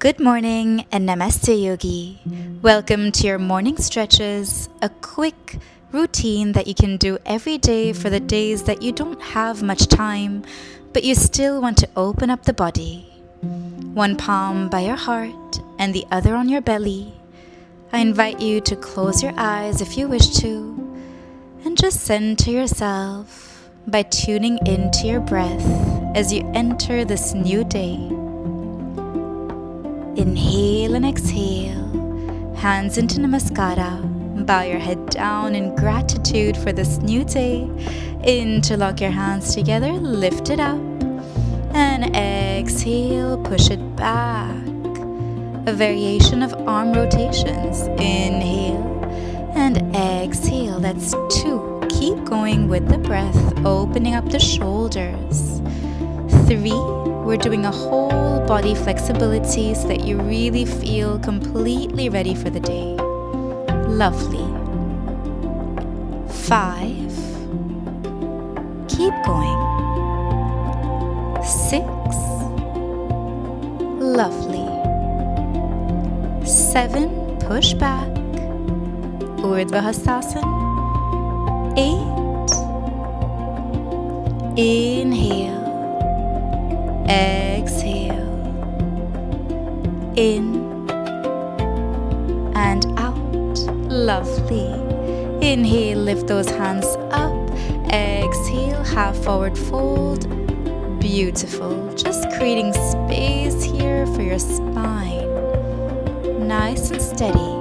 Good morning and Namaste Yogi. Welcome to your morning stretches, a quick routine that you can do every day for the days that you don't have much time, but you still want to open up the body. One palm by your heart and the other on your belly. I invite you to close your eyes if you wish to, and just center yourself by tuning into your breath as you enter this new day. Inhale and exhale, hands into Namaskara. Bow your head down in gratitude for this new day. Interlock your hands together, lift it up. And exhale, push it back. A variation of arm rotations. Inhale and exhale. That's 2. Keep going with the breath, opening up the shoulders. 3. We're doing a whole body flexibility so that you really feel completely ready for the day. Lovely. 5. Keep going. 6. Lovely. 7. Push back. Urdhva Hastasana. 8. Inhale. Exhale. In and out. Lovely. Inhale, lift those hands up. Exhale, half forward fold. Beautiful. Just creating space here for your spine. Nice and steady.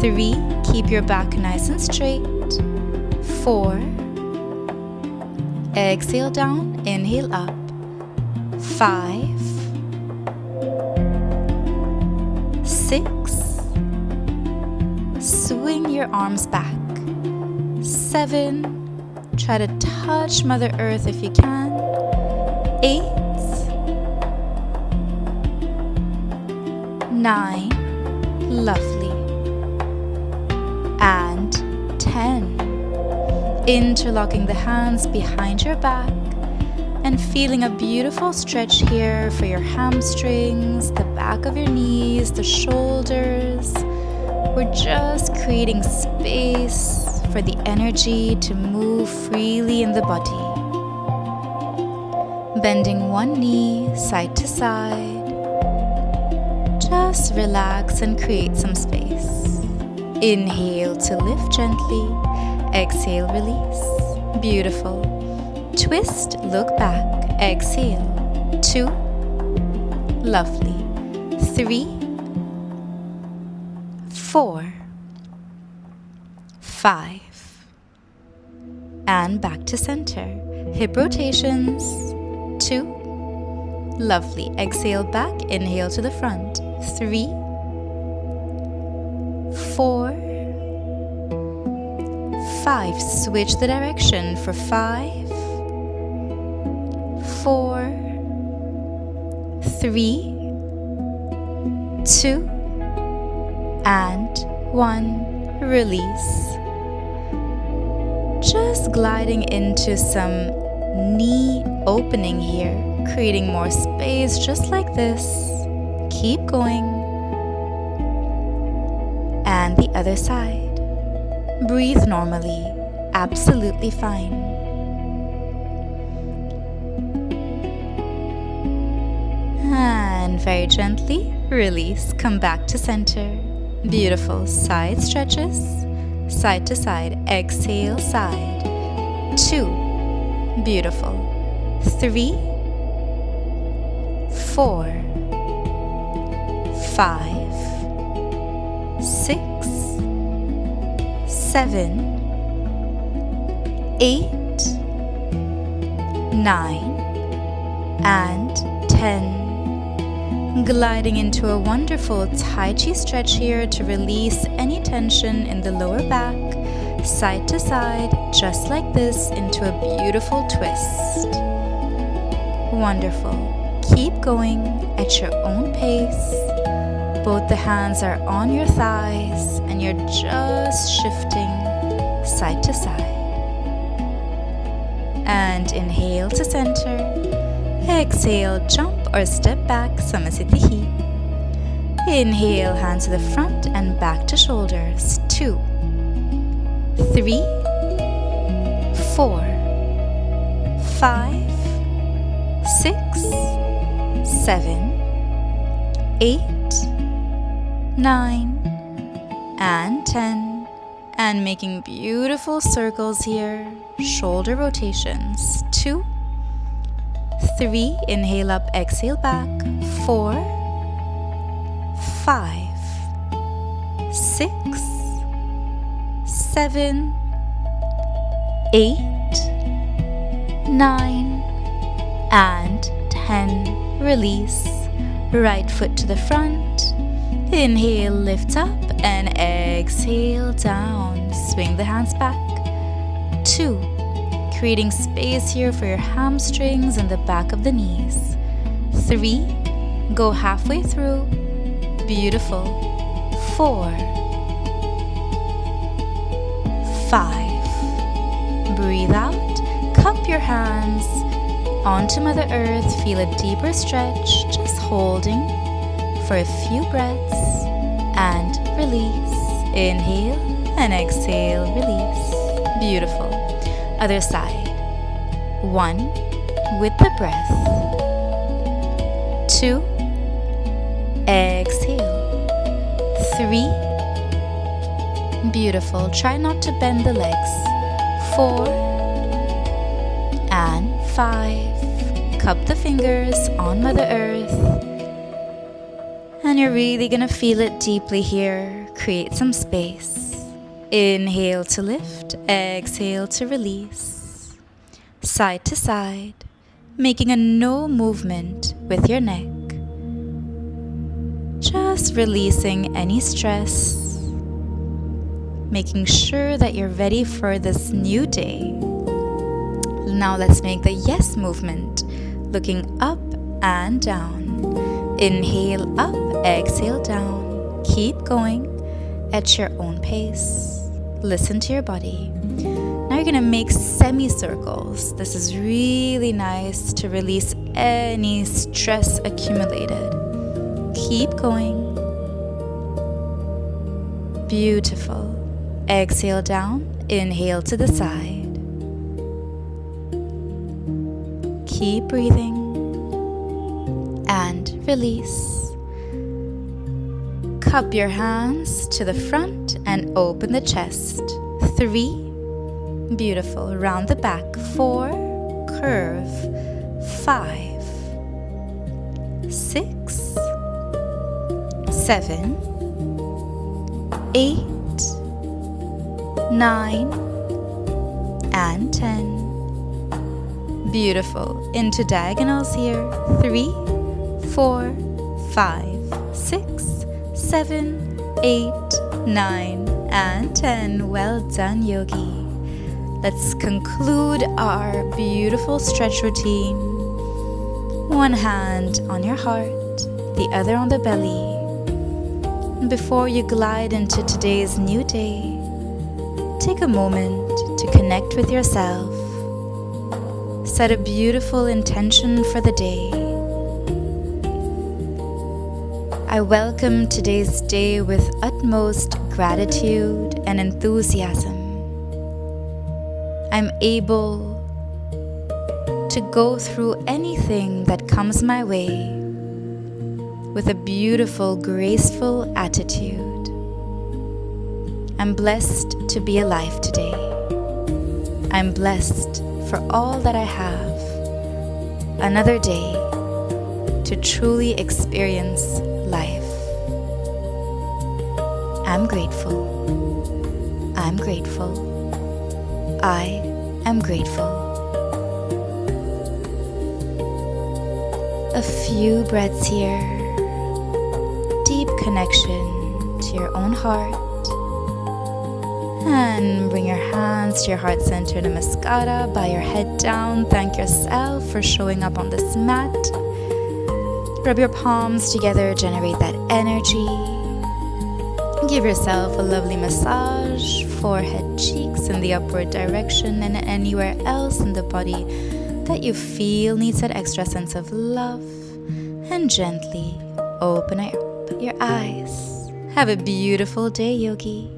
3. Keep your back nice and straight. 4. Exhale down. Inhale up. 5. 6. Swing your arms back. 7. Try to touch Mother Earth if you can. 8. 9. Lovely. And 10. Interlocking the hands behind your back. And feeling a beautiful stretch here for your hamstrings, the back of your knees, the shoulders. We're just creating space for the energy to move freely in the body. Bending one knee side to side. Just relax and create some space. Inhale to lift gently. Exhale, release. Beautiful. Twist, look back, exhale. 2. Lovely. 3. 4. 5. And back to center. Hip rotations. 2. Lovely. Exhale back, inhale to the front. 3. 4. 5. Switch the direction for 5. 4, 3, 2, and 1. Release. Just gliding into some knee opening here, creating more space just like this. Keep going. And the other side. Breathe normally. Absolutely fine. And very gently release. Come back to center. Beautiful. Side stretches. Side to side. Exhale, side. 2. Beautiful. 3. 4. 5. 6. 7. 8. 9. And 10. Gliding into a wonderful Tai Chi stretch here to release any tension in the lower back, side to side, just like this, into a beautiful twist. Wonderful. Keep going at your own pace. Both the hands are on your thighs and you're just shifting side to side. And inhale to center. Exhale, jump or step back, Samasthiti. Inhale, hands to the front and back to shoulders. 2, 3, 4, 5, 6, 7, 8, 9, and 10. And making beautiful circles here. Shoulder rotations. 2, 3, inhale up, exhale back. 4, 5, 6, 7, 8, 9, and 10. Release. Right foot to the front. Inhale, lift up, and exhale down. Swing the hands back. 2, creating space here for your hamstrings and the back of the knees. 3, go halfway through. Beautiful. 4, 5, breathe out, cup your hands onto Mother Earth, feel a deeper stretch, just holding for a few breaths, and release. Inhale and exhale, release. Beautiful. Other side. 1, with the breath. 2, exhale. 3, beautiful. Try not to bend the legs. 4, and 5. Cup the fingers on Mother Earth. And you're really gonna feel it deeply here. Create some space. Inhale to lift, exhale to release. Side to side, making a no movement with your neck. Just releasing any stress. Making sure that you're ready for this new day. Now let's make the yes movement. Looking up and down. Inhale up, exhale down. Keep going at your own pace. Listen to your body. Now you're gonna make semicircles. This is really nice to release any stress accumulated. Keep going. Beautiful. Exhale down, inhale to the side. Keep breathing. And release. Cup your hands to the front and open the chest. 3, beautiful. Round the back. 4, curve. 5, 6, 7, 8, 9, and 10. Beautiful. Into diagonals here. 3, 4, 5, 6, 7, 8, 9, and 10. Well done, yogi. Let's conclude our beautiful stretch routine. One hand on your heart, the other on the belly. Before you glide into today's new day, take a moment to connect with yourself. Set a beautiful intention for the day. I welcome today's day with utmost gratitude and enthusiasm. I'm able to go through anything that comes my way with a beautiful, graceful attitude. I'm blessed to be alive today. I'm blessed for all that I have. Another day to truly experience life. I'm grateful. I'm grateful. I am grateful. A few breaths here. Deep connection to your own heart. And bring your hands to your heart center, Namaskara. Bow your head down. Thank yourself for showing up on this mat. Rub your palms together, generate that energy. Give yourself a lovely massage, forehead, cheeks in the upward direction, and anywhere else in the body that you feel needs that extra sense of love. And gently open it up. your eyes. Have a beautiful day, Yogi.